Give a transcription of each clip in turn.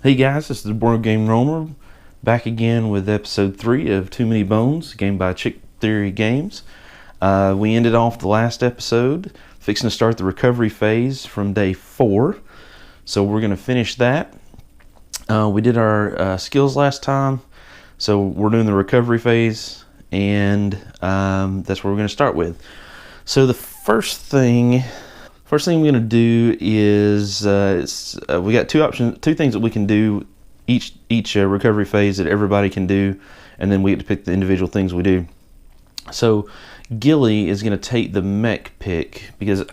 Hey guys, this is the Board Game Roamer, back again with episode 3 of Too Many Bones, game by Chick Theory Games. We ended off the last episode, fixing to start the recovery phase from day 4. So we're going to finish that. We did our skills last time, so we're doing the recovery phase, and that's what we're going to start with. So the first thing we're going to do is we got two things that we can do each recovery phase that everybody can do, and then we get to pick the individual things we do. So Ghillie is going to take the mech pick because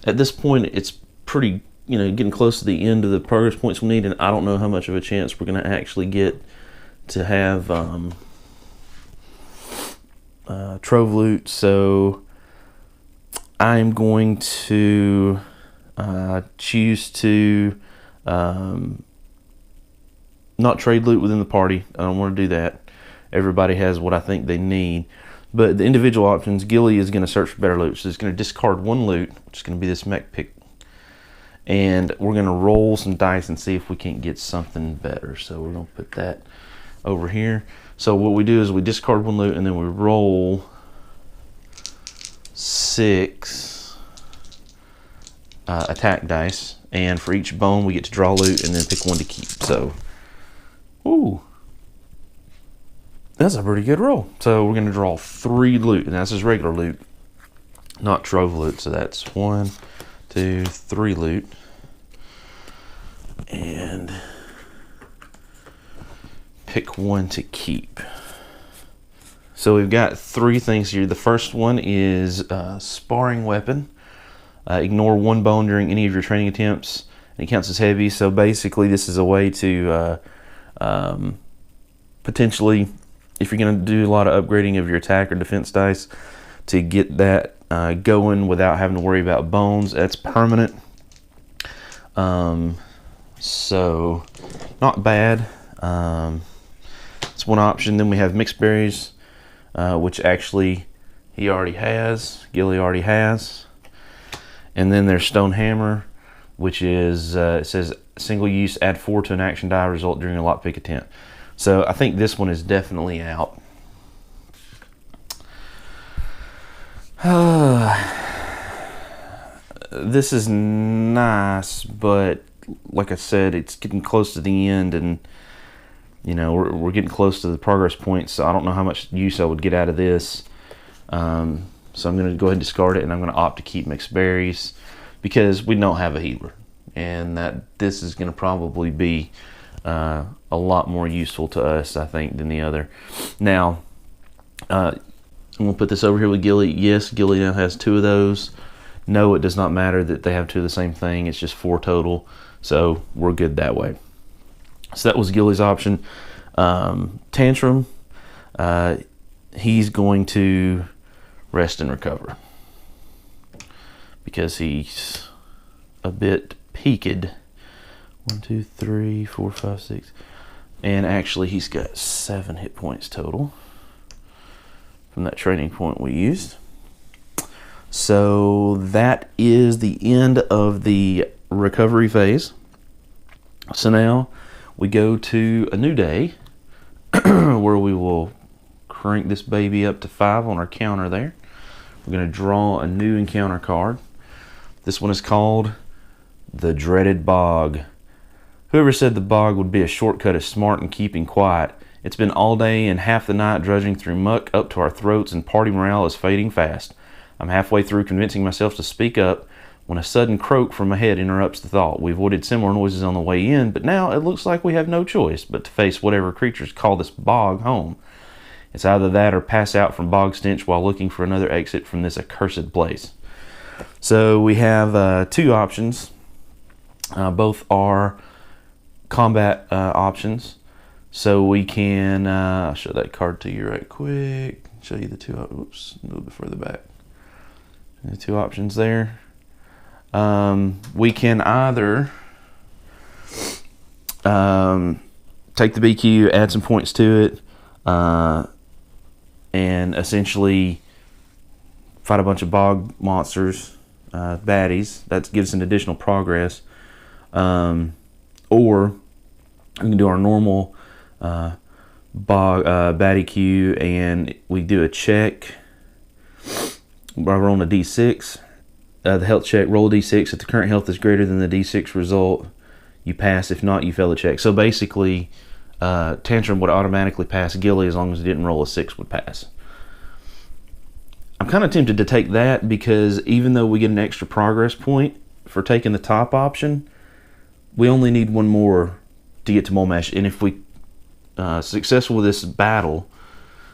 at this point it's pretty, getting close to the end of the progress points we need, and I don't know how much of a chance we're going to actually get to have trove loot. So I'm going to choose to not trade loot within the party. I don't want to do that. Everybody has what I think they need. But the individual options, Ghillie is going to search for better loot. So it's going to discard one loot, which is going to be this mech pick. And we're going to roll some dice and see if we can't get something better. So we're going to put that over here. So what we do is we discard one loot and then we roll 6 attack dice, and for each bone we get to draw loot and then pick one to keep. So, ooh, that's a pretty good roll. So we're going to draw 3 loot, and that's just regular loot, not trove loot. So that's 1, 2, 3 loot, and pick one to keep. So we've got 3 things here. The first one is sparring weapon. Ignore 1 bone during any of your training attempts, and it counts as heavy. So basically this is a way to potentially, if you're going to do a lot of upgrading of your attack or defense dice, to get that going without having to worry about bones. That's permanent. So not bad. It's one option. Then we have mixed berries, which actually Ghillie already has. And then there's Stone Hammer, which is, it says single use, add 4 to an action die result during a lockpick attempt. So I think this one is definitely out. This is nice, but like I said, it's getting close to the end, and we're getting close to the progress points, so I don't know how much use I would get out of this. So I'm going to go ahead and discard it, and I'm going to opt to keep mixed berries because we don't have a healer, and that this is going to probably be a lot more useful to us, I think, than the other. Now, I'm going to put this over here with Ghillie. Yes, Ghillie now has 2 of those. No, it does not matter that they have 2 of the same thing. It's just 4 total, so we're good that way. So that was Ghillie's option. Tantrum, he's going to rest and recover because he's a bit peaked. 1, 2, 3, 4, 5, 6, and actually he's got 7 hit points total from that training point we used. So that is the end of the recovery phase. So now we go to a new day where we will crank this baby up to 5 on our counter there. We're going to draw a new encounter card. This one is called the Dreaded Bog. Whoever said the bog would be a shortcut is smart in keeping quiet. It's been all day and half the night drudging through muck up to our throats, and party morale is fading fast. I'm halfway through convincing myself to speak up when a sudden croak from ahead interrupts the thought. We avoided similar noises on the way in, but now it looks like we have no choice but to face whatever creatures call this bog home. It's either that or pass out from bog stench while looking for another exit from this accursed place. So we have 2 options. Both are combat options. So we can, I'll show that card to you right quick. Show you the 2, oops, a little bit further back. The 2 options there. We can either take the BQ, add some points to it, and essentially fight a bunch of bog monsters, baddies. That gives an additional progress. Or We can do our normal baddie queue, and we do a check by rolling a d6. The health check, roll a d6. If the current health is greater than the d6 result, you pass. If not, you fail the check. So basically, Tantrum would automatically pass. Ghillie, as long as it didn't roll a 6, would pass. I'm kind of tempted to take that, because even though we get an extra progress point for taking the top option, we only need one more to get to mulmesh. And if we successful with this battle,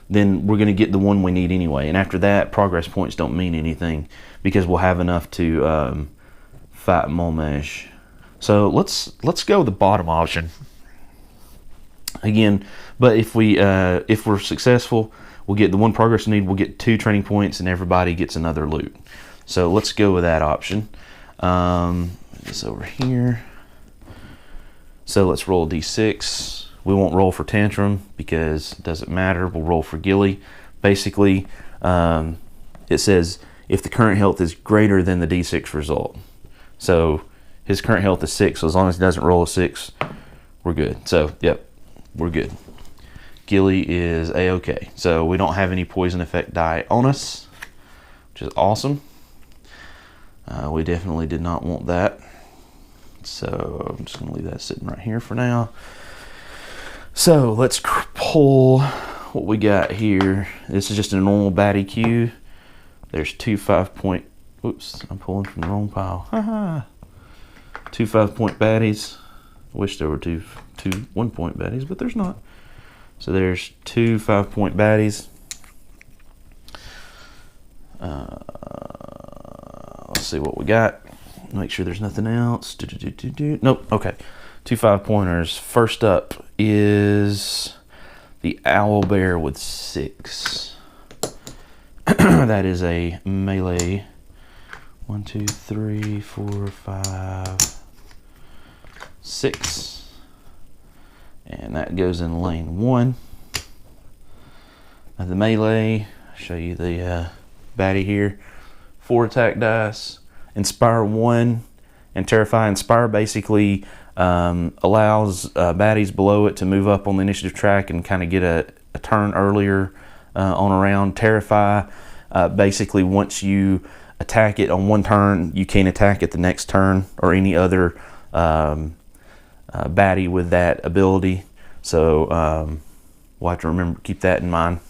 then we're going to get the one we need anyway. And after that, progress points don't mean anything, because we'll have enough to fight mulmesh. So let's go with the bottom option again. But if we're successful, we'll get the one progress we need. We'll get 2 training points, and everybody gets another loot. So let's go with that option. It's over here. So let's roll a d6. We won't roll for Tantrum because it doesn't matter. We'll roll for Ghillie. Basically, it says if the current health is greater than the d6 result. So his current health is 6. So as long as he doesn't roll a 6, we're good. So yep, we're good. Ghillie is a-okay. So we don't have any poison effect die on us, which is awesome. We definitely did not want that. So I'm just going to leave that sitting right here for now. So let's pull what we got here. This is just a normal baddie queue. There's 2 5-point. Oops, I'm pulling from the wrong pile. Haha. 2 5-point baddies. I wish there were 2 1-point baddies, but there's not. So there's 2 5-point baddies. Let's see what we got. Make sure there's nothing else. Nope. Okay. 2 5-pointers. First up is the owlbear with 6. That is a melee. 1 2 3 4 5 6, and that goes in lane 1. Now the melee, I'll show you the baddie here. 4 attack dice. Inspire 1 and Terrify. Inspire basically allows baddies below it to move up on the initiative track and kind of get a turn earlier on a round. Terrify, basically once you attack it on one turn, you can't attack it the next turn or any other baddie with that ability. So we'll have to remember, keep that in mind.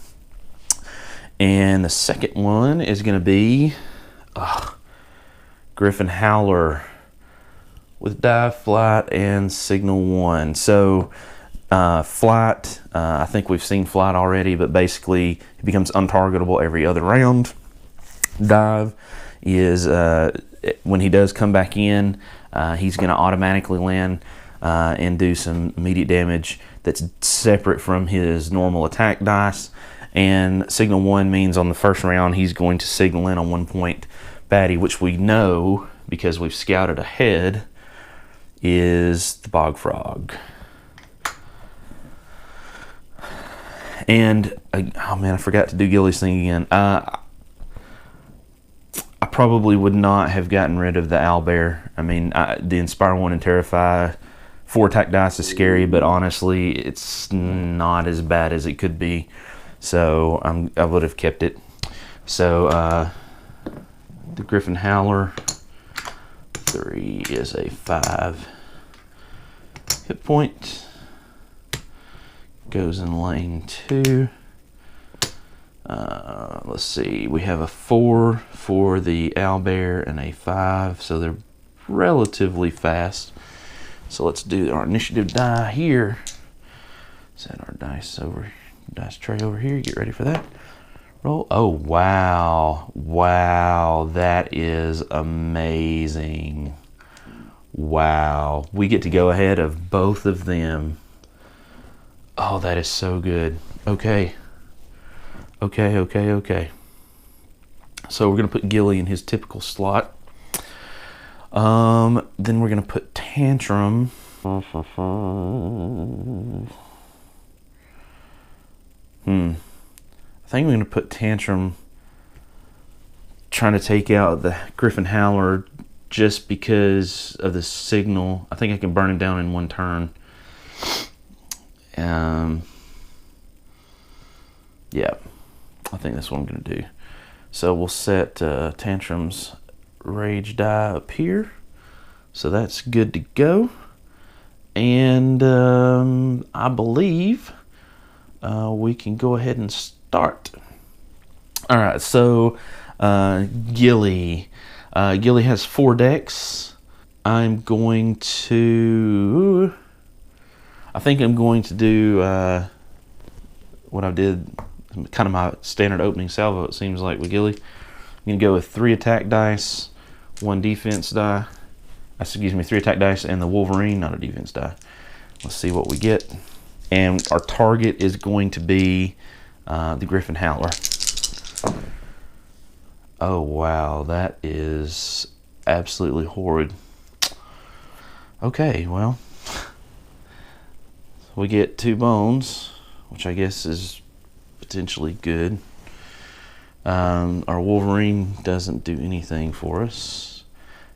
And the second one is going to be Griffin Howler with dive, flight, and signal 1. So flight, I think we've seen flight already, but basically it becomes untargetable every other round. Dive is when he does come back in, he's going to automatically land and do some immediate damage that's separate from his normal attack dice. And signal 1 means on the first round he's going to signal in a 1-point baddie, which we know because we've scouted ahead is the bog frog. And oh man, I forgot to do Ghillie's thing again. I probably would not have gotten rid of the owlbear. I mean, the Inspire 1 and Terrify, 4 attack dice is scary, but honestly, it's not as bad as it could be. So I would have kept it. So the Griffin Howler 3 is a 5 hit point. Goes in lane 2. Let's see, we have a 4 for the owlbear and a 5, so they're relatively fast. So let's do our initiative die here. Set our dice tray over here. Get ready for that. Roll. Oh wow, wow, that is amazing. Wow, we get to go ahead of both of them. Oh, that is so good. Okay. So we're gonna put Ghillie in his typical slot. Then we're gonna put Tantrum. I think we're gonna put Tantrum trying to take out the Griffin Howler just because of the signal. I think I can burn it down in one turn. Yeah, I think that's what I'm going to do. So we'll set Tantrum's rage die up here. So that's good to go. And I believe we can go ahead and start. All right, so Ghillie. Ghillie has 4 decks. I think I'm going to do what I did, kind of my standard opening salvo, it seems like, with Ghillie. I'm going to go with 3 attack dice, 1 defense die. Excuse me, 3 attack dice and the Wolverine, not a defense die. Let's see what we get. And our target is going to be the Griffin Howler. Oh wow, that is absolutely horrid. Okay, well, we get 2 bones, which I guess is potentially good. Our Wolverine doesn't do anything for us.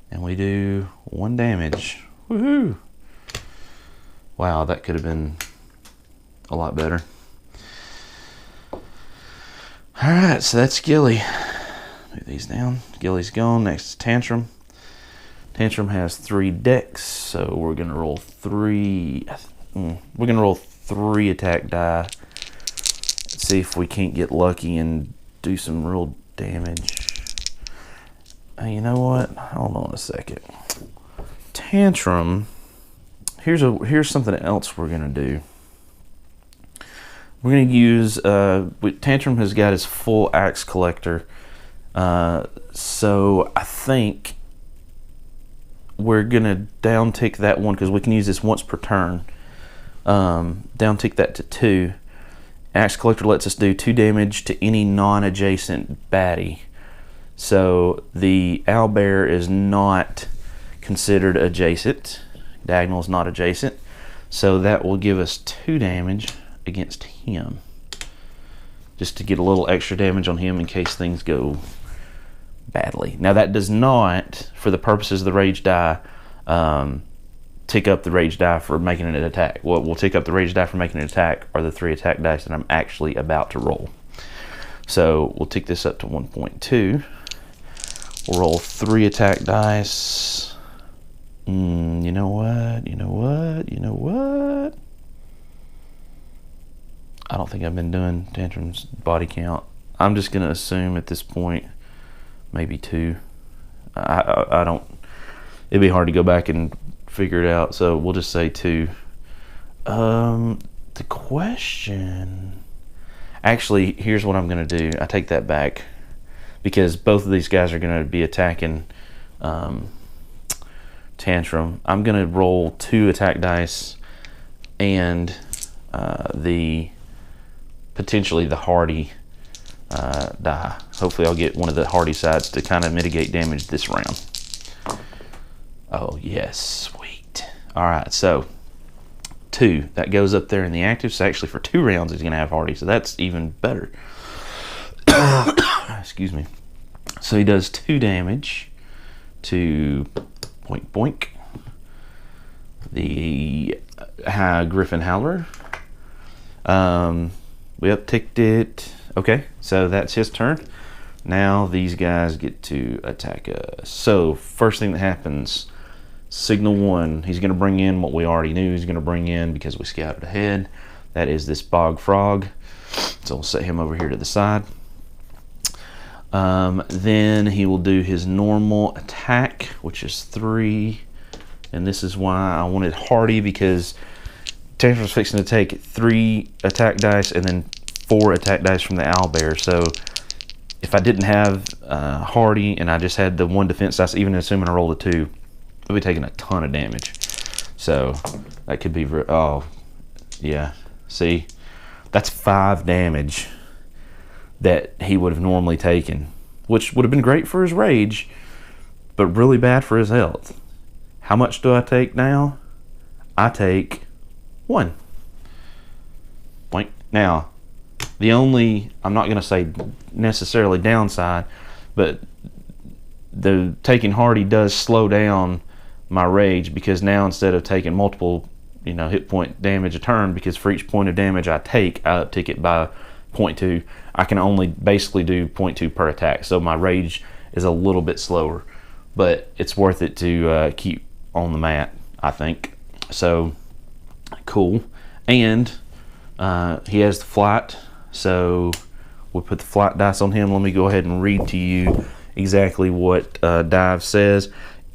And we do 1 damage. Woohoo! Wow, that could have been a lot better. Alright, so that's Ghillie. Move these down. Ghillie's gone. Next is Tantrum. Tantrum has 3 decks, so we're gonna roll 3. We're gonna roll 3 attack die. See if we can't get lucky and do some real damage. You know what? Hold on a second. Tantrum. Here's something else we're gonna do. We're gonna use. Tantrum has got his full axe collector, so I think we're gonna down tick that one because we can use this once per turn. Down tick that to 2. Axe collector lets us do 2 damage to any non-adjacent baddie. So the owlbear is not considered adjacent. Diagonal is not adjacent. So that will give us 2 damage against him. Just to get a little extra damage on him in case things go badly. Now that does not, for the purposes of the rage die, tick up the rage die for making an attack. What will tick up the rage die for making an attack are the 3 attack dice that I'm actually about to roll. So we'll tick this up to 1.2. We'll roll 3 attack dice. You know what? I don't think I've been doing Tantrum's body count. I'm just going to assume at this point maybe 2. I don't. It'd be hard to go back and figure it out, so we'll just say 2. The question. Actually, here's what I'm going to do. I take that back because both of these guys are going to be attacking Tantrum. I'm going to roll 2 attack dice and potentially the hardy die. Hopefully I'll get one of the hardy sides to kind of mitigate damage this round. Oh yes, sweet. Alright, so 2. That goes up there in the active. So actually for 2 rounds he's going to have hardy. So that's even better. Excuse me. So he does 2 damage to boink boink. The Griffin Howler. We upticked it. Okay, so that's his turn. Now these guys get to attack us. So first thing that happens, signal 1, he's going to bring in what we already knew he's going to bring in because we scouted ahead. That is this bog frog. So we'll set him over here to the side. Then he will do his normal attack, which is 3. And this is why I wanted hardy, because Tantrum's fixing to take 3 attack dice and then 4 attack dice from the owlbear. So if I didn't have hardy and I just had the 1 defense dice, even assuming I rolled a 2, I'd be taking a ton of damage. So that could be, oh yeah, see, that's 5 damage that he would have normally taken, which would have been great for his rage, but really bad for his health. How much do I take now? I take 1. Point. Now, the only, I'm not going to say necessarily downside, but the taking hardy does slow down my rage, because now instead of taking multiple, hit point damage a turn, because for each point of damage I take, I uptick it by 0.2. I can only basically do 0.2 per attack, so my rage is a little bit slower, but it's worth it to keep on the mat, I think. So cool. And he has the flight, so we'll put the flight dice on him. Let me go ahead and read to you exactly what Dive says.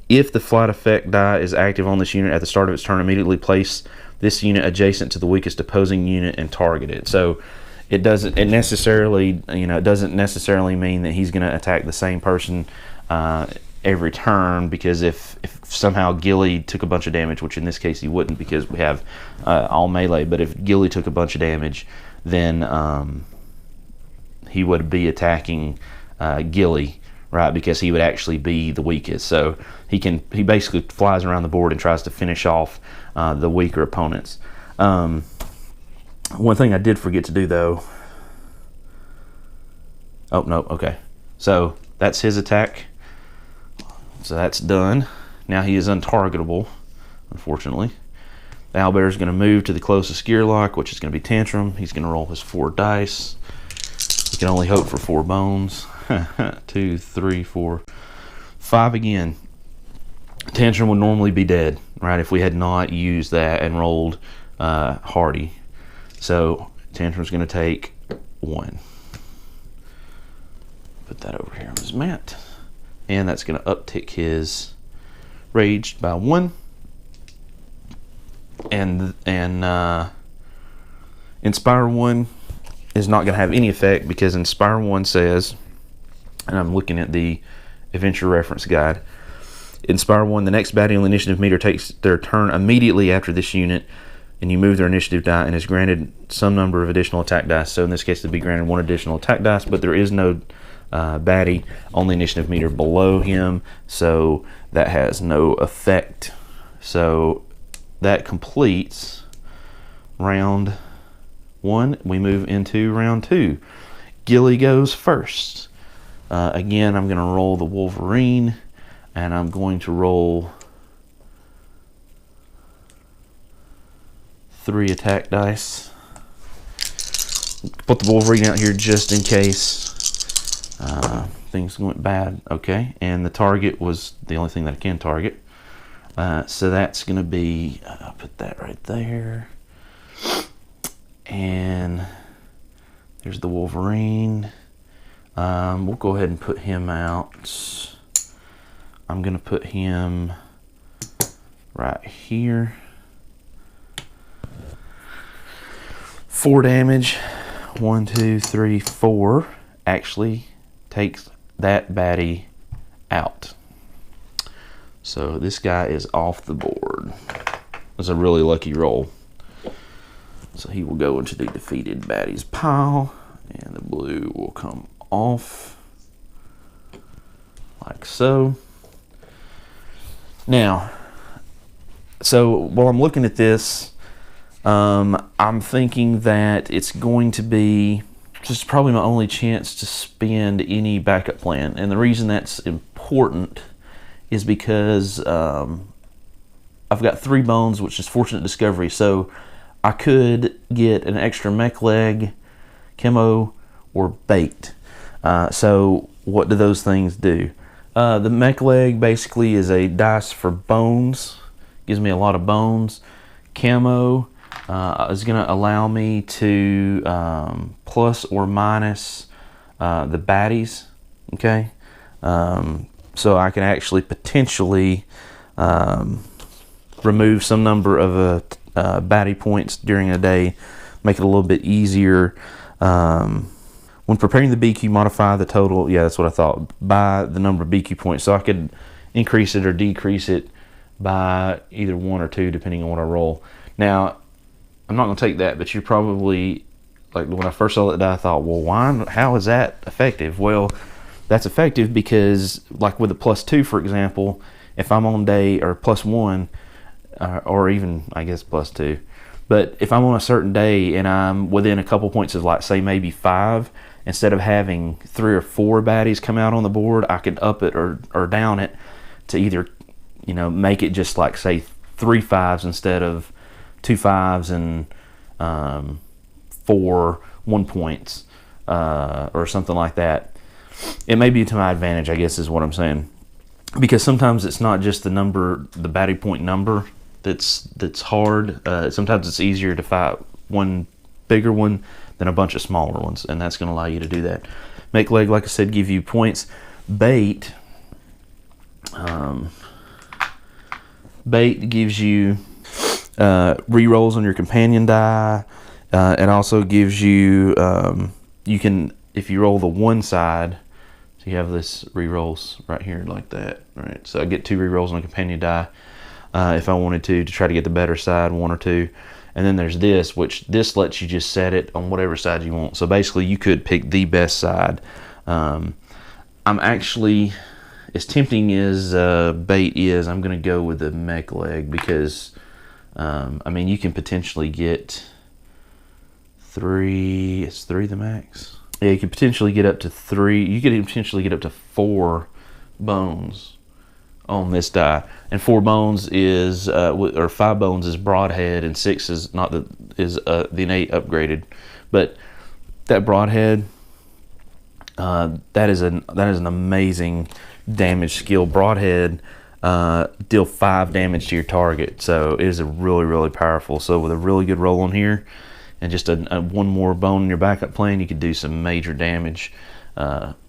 If the flight effect die is active on this unit at the start of its turn, immediately place this unit adjacent to the weakest opposing unit and target it. So it doesn't necessarily mean that he's going to attack the same person every turn, because if somehow Ghillie took a bunch of damage, which in this case he wouldn't because we have all melee, but if Ghillie took a bunch of damage, then he would be attacking Ghillie, right? Because he would actually be the weakest. So he basically flies around the board and tries to finish off the weaker opponents. One thing I did forget to do though. Oh no, okay. So that's his attack. So that's done. Now he is untargetable, unfortunately. The owlbear is going to move to the closest Gearloc, which is going to be Tantrum. He's going to roll his 4 dice. He can only hope for 4 bones. 2, 3, 4, 5 again. Tantrum would normally be dead, right, if we had not used that and rolled Hardy. So Tantrum's going to take 1. Put that over here on his mat. And that's going to uptick his rage by 1. And Inspire 1 is not going to have any effect, because Inspire 1 says, and I'm looking at the Adventure Reference Guide, Inspire 1, the next baddie on the initiative meter takes their turn immediately after this unit, and you move their initiative die and is granted some number of additional attack dice. So in this case, they'd be granted 1 additional attack dice, but there is no baddie on the initiative meter below him, so that has no effect. So that completes round 1. We move into round 2. Ghillie goes first. Again, I'm going to roll the Wolverine, and I'm going to roll 3 attack dice. Put the Wolverine out here just in case things went bad. Okay, and the target was the only thing that I can target. So that's going to be, I'll put that right there. And there's the Wolverine. We'll go ahead and put him out. I'm going to put him right here. 4 damage. 1, 2, 3, 4. Actually takes that baddie out. So this guy is off the board. It's a really lucky roll. So he will go into the defeated baddies pile, and the blue will come off like so. Now, so while I'm looking at this, I'm thinking that it's going to be just probably my only chance to spend any backup plan. And the reason that's important is because I've got 3 bones, which is Fortunate Discovery. So I could get an extra mech leg, chemo, or baked. So what do those things do? The mech leg basically is a dice for bones. Gives me a lot of bones. Camo is going to allow me to plus or minus the baddies. Okay, so I can actually potentially remove some number of baddie points during a day, make it a little bit easier. When preparing the BQ, modify the total, yeah, that's what I thought, by the number of BQ points. So I could increase it or decrease it by either 1 or 2, depending on what I roll. Now, I'm not going to take that, but you probably, like when I first saw that die, I thought, well, how is that effective? Well, that's effective because, like with the +2, for example, if I'm on day, or +1, or even, I guess, +2, but if I'm on a certain day and I'm within a couple points of, like, say, maybe 5, instead of having 3 or 4 baddies come out on the board, I could up it or down it to either, make it just like, say, 3 5s instead of 2 5s and 4 1 points or something like that, it may be to my advantage, I guess is what I'm saying. Because sometimes it's not just the number, the batting point number that's hard. Sometimes it's easier to fight one bigger one than a bunch of smaller ones, and that's going to allow you to do that. Make leg, like I said, give you points. Bait, bait gives you re-rolls on your companion die. It also gives you, you can, if you roll the one side, so you have this re-rolls right here like that, right? So I get 2 re-rolls on a companion die if I wanted to try to get the better side, 1 or 2. And then there's this, which this lets you just set it on whatever side you want. So basically you could pick the best side. I'm actually, as tempting as bait is, I'm going to go with the mech leg because, I mean, you can potentially get 3, is 3 the max? Yeah, you could potentially get up to 3, you could potentially get up to 4 bones on this die. And 4 bones is, or 5 bones is broadhead, and 6 is not the, is the innate upgraded. But that broadhead, that is an amazing damage skill. Broadhead deal 5 damage to your target, so it is a really powerful. So with a really good roll on here and just a 1 more bone in your backup plan, you could do some major damage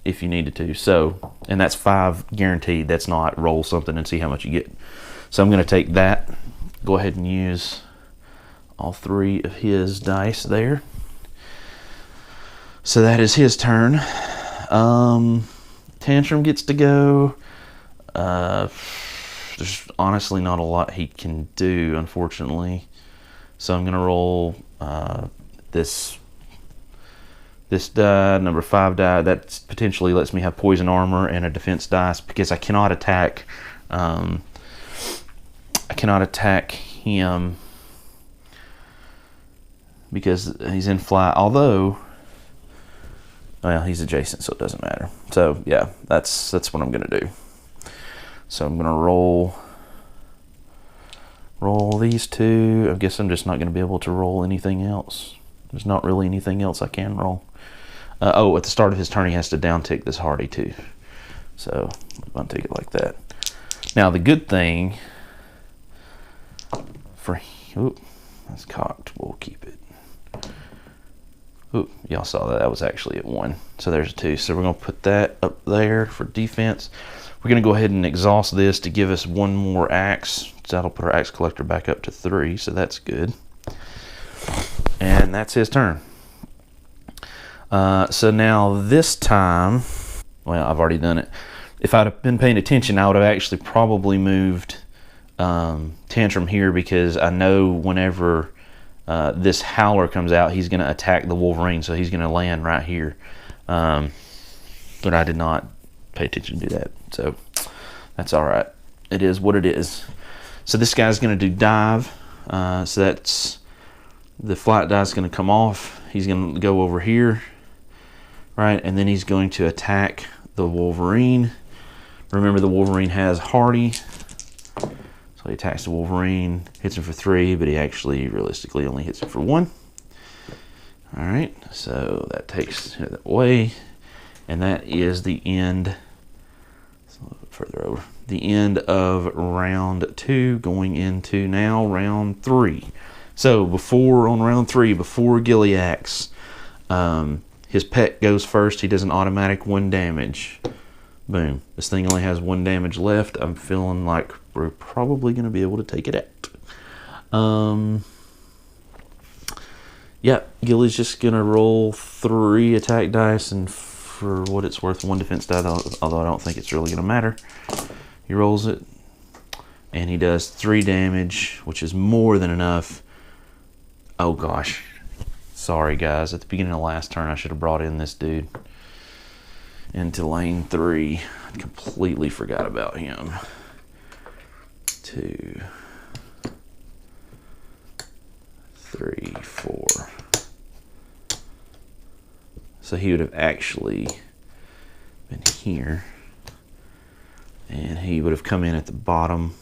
if you needed to. So, and that's 5 guaranteed. That's not roll something and see how much you get. So I'm going to take that, go ahead and use all 3 of his dice there. So that is his turn. Tantrum gets to go. There's honestly not a lot he can do, unfortunately. So I'm gonna roll this die, number 5 die. That potentially lets me have poison armor and a defense dice because I cannot attack. I cannot attack him because he's in flight. Although, well, he's adjacent, so it doesn't matter. So yeah, that's what I'm gonna do. So I'm gonna roll these 2. I guess I'm just not gonna be able to roll anything else. There's not really anything else I can roll. Oh, at the start of his turn, he has to downtick this hardy too. So I'll take it like that. Now the good thing for, oop, that's cocked. We'll keep it. Ooh, y'all saw that. That was actually at 1. So there's a 2. So we're going to put that up there for defense. We're going to go ahead and exhaust this to give us 1 more axe. So that'll put our axe collector back up to 3. So that's good. And that's his turn. So now this time, well, I've already done it. If I'd have been paying attention, I would have actually probably moved Tantrum here because I know whenever this howler comes out, he's going to attack the Wolverine, so he's going to land right here. But I did not pay attention to that, so that's all right. It is what it is. So this guy's going to do dive. So that's the flight die is going to come off. He's going to go over here, right, and then he's going to attack the Wolverine. Remember, the Wolverine has hardy. So he attacks the Wolverine, hits him for 3, but he actually realistically only hits him for 1. All right, so that takes it away, and that is the end. It's a little bit further over. The end of round 2, going into now round 3. So before on round 3, before Ghillie acts, his pet goes first. He does an automatic 1 damage. Boom. This thing only has 1 damage left. I'm feeling like we're probably going to be able to take it out. Yeah, Ghillie's just going to roll 3 attack dice, and for what it's worth, 1 defense die, although I don't think it's really going to matter. He rolls it, and he does 3 damage, which is more than enough. Oh gosh. Sorry guys, at the beginning of the last turn I should have brought in this dude into lane 3. I completely forgot about him. 2, 3, 4. So he would have actually been here, and he would have come in at the bottom.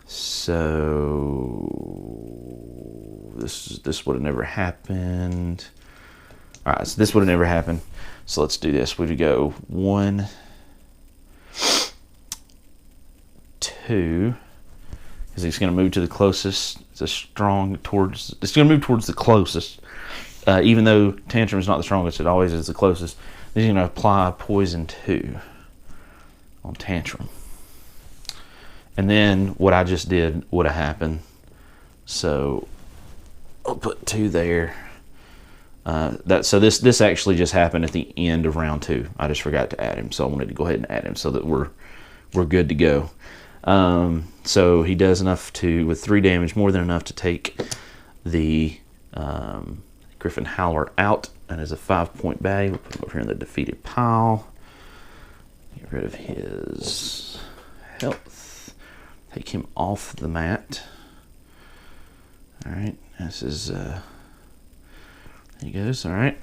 So this would have never happened. All right, so this would have never happened. So let's do this. We would go 1, 2, because he's going to move to the closest. It's going to move towards the closest. Even though Tantrum is not the strongest, it always is the closest. Then he's going to apply poison 2 on Tantrum. And then what I just did would have happened. So I'll put 2 there. So this actually just happened at the end of round 2. I just forgot to add him, so I wanted to go ahead and add him so that we're good to go. So he does enough with 3 damage, more than enough to take the Griffin Howler out, and as a 5-point bag, we'll put him over here in the defeated pile. Get rid of his health. Take him off the mat. All right, this is. There he goes. All right.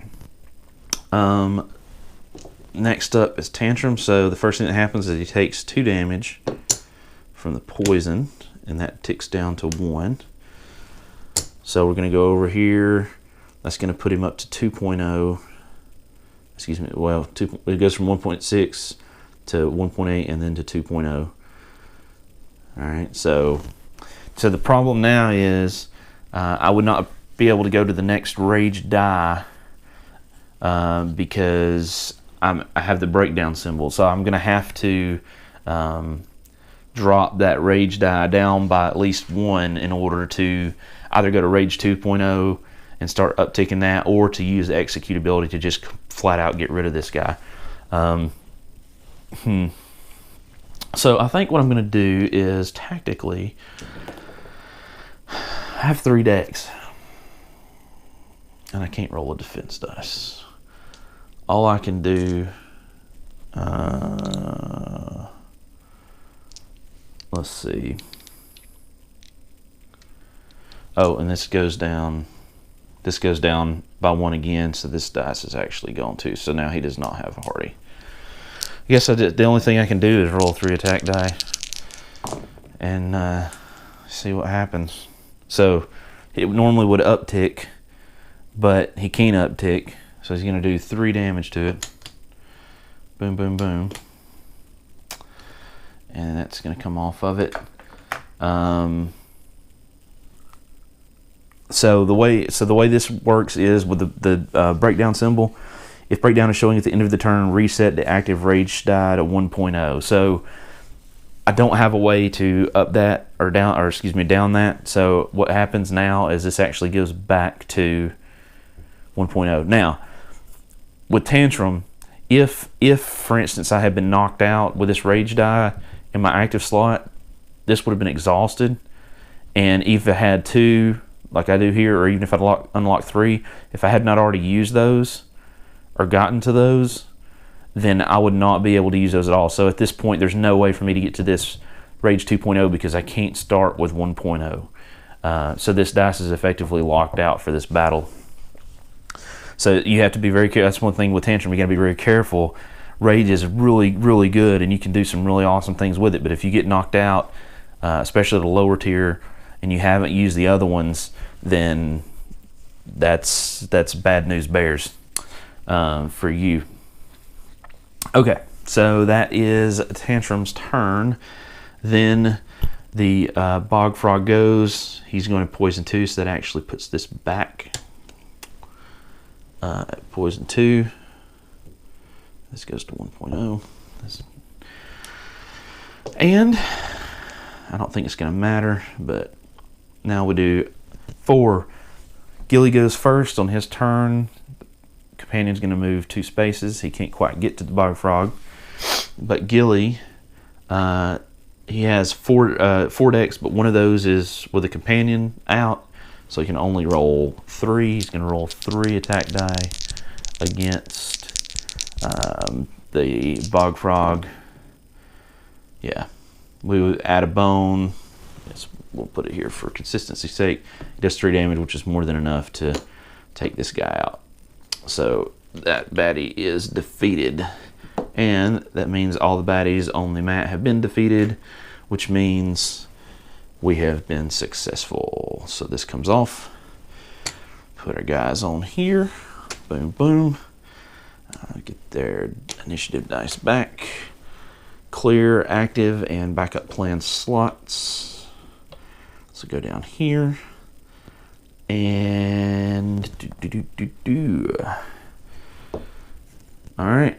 Next up is Tantrum. So the first thing that happens is he takes 2 damage from the poison, and that ticks down to 1. So we're going to go over here. That's going to put him up to 2.0. Excuse me. Well, it goes from 1.6 to 1.8 and then to 2.0. All right. So the problem now is I would not be able to go to the next rage die because I have the breakdown symbol. So I'm going to have to drop that rage die down by at least 1 in order to either go to rage 2.0 and start upticking that, or to use the execute ability to just flat out get rid of this guy. So I think what I'm going to do is tactically I have 3 decks and I can't roll a defense dice. All I can do, let's see. Oh, and this goes down by 1 again, so this dice is actually gone too. So now he does not have a hardy. I guess the only thing I can do is roll 3 attack die and see what happens. So it normally would uptick, but he can't uptick, so he's going to do 3 damage to it. Boom, boom, boom. And that's going to come off of it. So the way this works is with the breakdown symbol. If breakdown is showing at the end of the turn, reset the active rage die to 1.0. So I don't have a way to up that or down that. So what happens now is this actually goes back to 1.0. Now with Tantrum, if for instance I had been knocked out with this rage die in my active slot, this would have been exhausted. And if I had 2, like I do here, or even if I unlock 3, if I had not already used those or gotten to those, then I would not be able to use those at all. So at this point, there's no way for me to get to this Rage 2.0 because I can't start with 1.0. So this dice is effectively locked out for this battle. So you have to be very careful. That's one thing with Tantrum, you got to be very careful. Rage is really, really good, and you can do some really awesome things with it. But if you get knocked out, especially at a lower tier, and you haven't used the other ones, then that's bad news bears for you. Okay, so that is Tantrum's turn. Then the Bog Frog goes. He's going to poison 2, so that actually puts this back. Poison 2. This goes to 1.0. And I don't think it's going to matter, but now we do 4. Ghillie goes first on his turn. Companion's going to move 2 spaces. He can't quite get to the Bog Frog. But Ghillie, he has 4 decks, but one of those is with a companion out, so he can only roll 3. He's going to roll 3 attack die against the Bog Frog. Yeah, we would add a bone. We'll put it here for consistency's sake. He does 3 damage, which is more than enough to take this guy out. So that baddie is defeated. And that means all the baddies on the mat have been defeated, which means we have been successful. So this comes off. put our guys on here. Boom, boom. Get their initiative dice back. Clear active and backup plan slots. So go down here. And all right.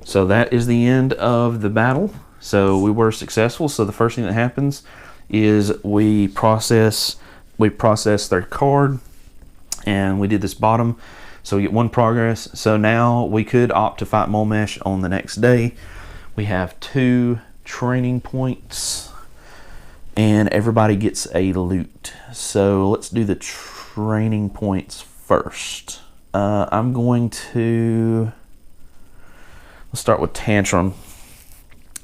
So that is the end of the battle. So we were successful. So the first thing that happens is we process their card, and we did this bottom. So we get 1 progress. So now we could opt to fight mulmesh on the next day. We have 2 training points, and everybody gets a loot. So let's do the training points first. I'm going to, let's start with Tantrum.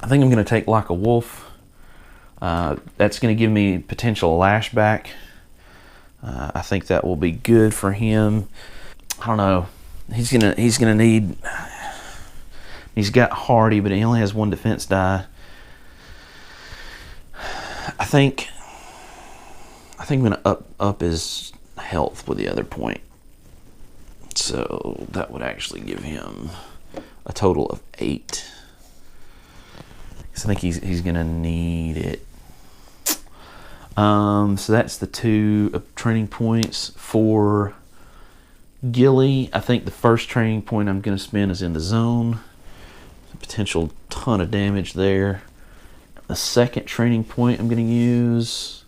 I think I'm going to take Like a Wolf. That's going to give me potential lashback. I think that will be good for him. I don't know. He's gonna need. He's got hardy, but he only has 1 defense die. I think I'm gonna up his health with the other point. So that would actually give him a total of 8. So I think he's gonna need it. So that's the 2 training points for Ghillie. I think the first training point I'm going to spend is in the zone. A potential ton of damage there. The second training point I'm going to use,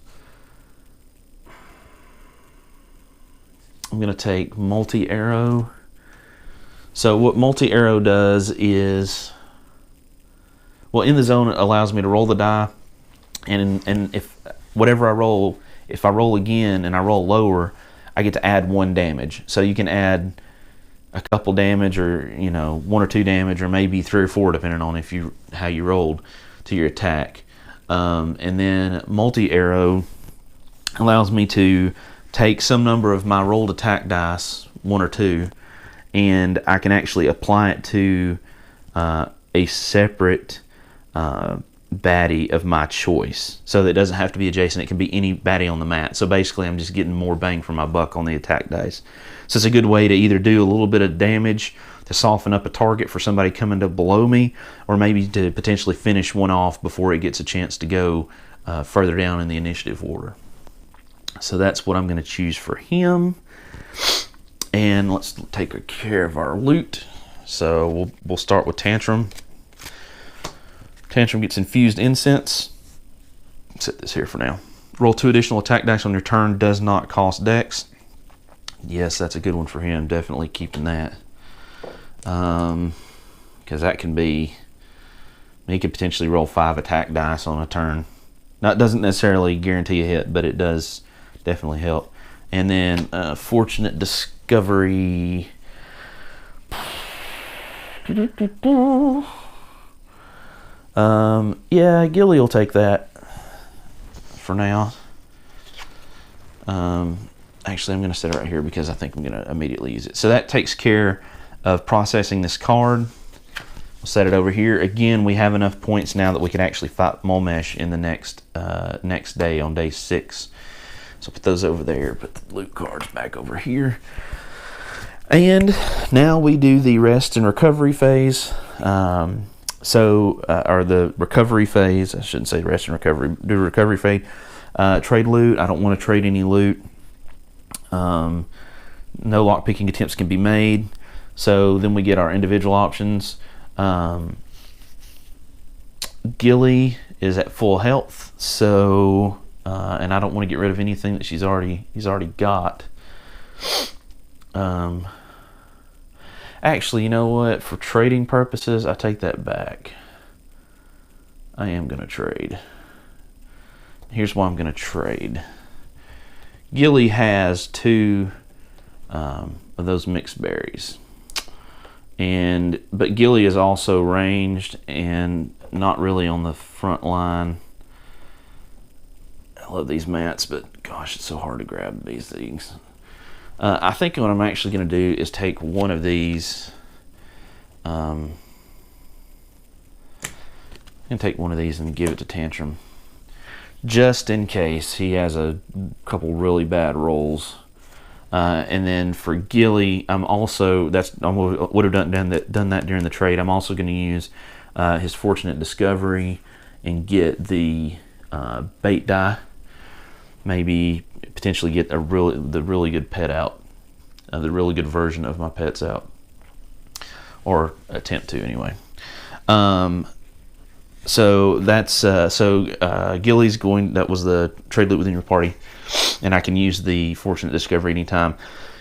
I'm going to take multi-arrow. So what multi-arrow does is, well, in the zone it allows me to roll the die, and if whatever I roll, if I roll again and I roll lower, I get to add 1 damage. So you can add a couple damage, or 1 or 2 damage, or maybe 3 or 4, depending on how you rolled to your attack. And then multi-arrow allows me to take some number of my rolled attack dice, 1 or 2, and I can actually apply it to a separate baddie of my choice. So that it doesn't have to be adjacent, it can be any baddie on the mat. So basically I'm just getting more bang for my buck on the attack dice. So it's a good way to either do a little bit of damage to soften up a target for somebody coming to below me, or maybe to potentially finish one off before it gets a chance to go further down in the initiative order. So that's what I'm going to choose for him. And let's take care of our loot. So we'll start with Tantrum. Tantrum gets infused incense. Set this here for now. Roll 2 additional attack dice on your turn. Does not cost dex. Yes, that's a good one for him. Definitely keeping that. Because that can be, he could potentially roll 5 attack dice on a turn. Now, it doesn't necessarily guarantee a hit, but it does definitely help. And then Fortunate Discovery. Yeah, Ghillie will take that for now. Actually, I'm going to set it right here because I think I'm going to immediately use it. So that takes care of processing this card. We'll set it over here. Again, we have enough points now that we can actually fight mulmesh in the next day, on day 6. So put those over there. Put the loot cards back over here. And now we do the rest and recovery phase. Or the recovery phase. I shouldn't say rest and recovery. Do recovery phase. Trade loot. I don't want to trade any loot. No lockpicking attempts can be made. So then we get our individual options. Ghillie is at full health, so and I don't want to get rid of anything that he's already got. Actually, you know what? For trading purposes, I take that back. I am going to trade. Here's why I'm going to trade. Ghillie has 2 of those mixed berries. But Ghillie is also ranged and not really on the front line. I love these mats, but gosh, it's so hard to grab these things. I think what I'm actually going to do is take one of these. I'm going to take one of these and give it to Tantrum. just in case he has a couple really bad rolls. And then for Ghillie, I would have done that during the trade. I'm also going to use his Fortunate Discovery and get the bait die. Maybe potentially get the really good pet out, the really good version of my pets out, or attempt to anyway. So that's Ghillie's going. That was the trade loot within your party, and I can use the Fortunate Discovery anytime.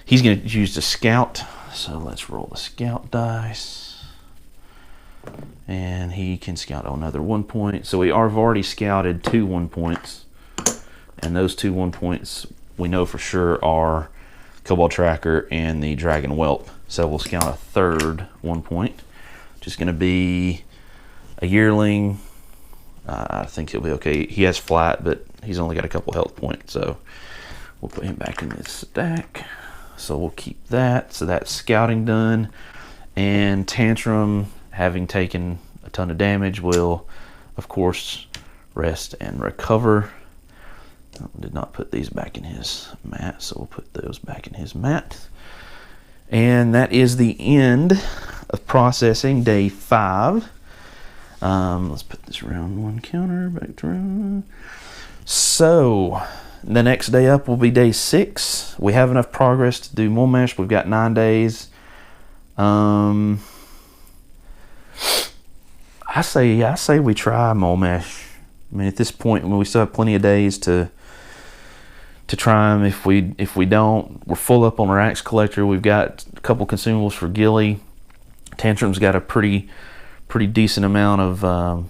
He's going to use the Scout. So let's roll the Scout dice, and he can scout another 1 point. So have already scouted 2 1 points, and those 2 1 points we know for sure are Cobalt Tracker and the Dragon Whelp. So we'll scout a third 1 point, which is going to be a yearling. I think he'll be okay. He has flight, but he's only got a couple health points, so we'll put him back in this stack. So we'll keep that. So that's scouting done. And Tantrum, having taken a ton of damage, will, of course, rest and recover. Did not put these back in his mat, so we'll put those back in his mat. And that is the end of processing day 5. Let's put this round 1 counter back to round. So the next day up will be day 6. We have enough progress to do mulmesh. We've got 9 days. I say we try mulmesh. I mean, at this point, we still have plenty of days to try them. If we don't, we're full up on our axe collector. We've got a couple consumables for Ghillie. Tantrum's got a pretty decent amount of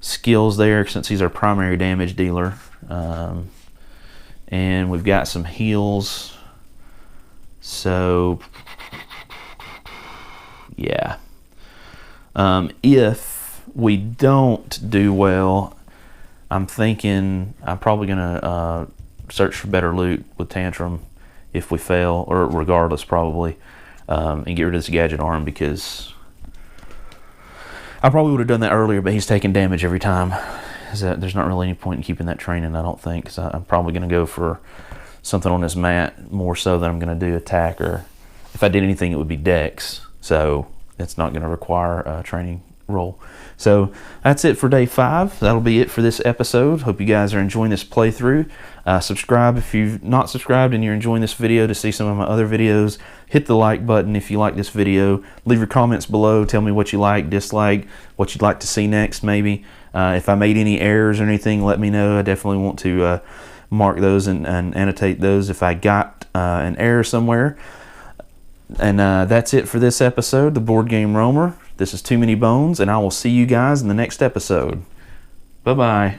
skills there, since he's our primary damage dealer. And we've got some heals. So yeah. If we don't do well, I'm thinking I'm probably gonna search for better loot with Tantrum if we fail, or regardless probably, and get rid of this gadget arm, because I probably would have done that earlier, but he's taking damage every time. There's not really any point in keeping that training, I don't think, because I'm probably going to go for something on his mat more so than I'm going to do attack, or if I did anything, it would be dex, so it's not going to require a training roll. So that's it for day 5. That'll be it for this episode. Hope you guys are enjoying this playthrough. Subscribe if you've not subscribed and you're enjoying this video to see some of my other videos. Hit the like button if you like this video. Leave your comments below. Tell me what you like, dislike, what you'd like to see next maybe. If I made any errors or anything, let me know. I definitely want to mark those and annotate those if I got an error somewhere. And that's it for this episode, The Board Game Roamer. This is Too Many Bones, and I will see you guys in the next episode. Bye-bye.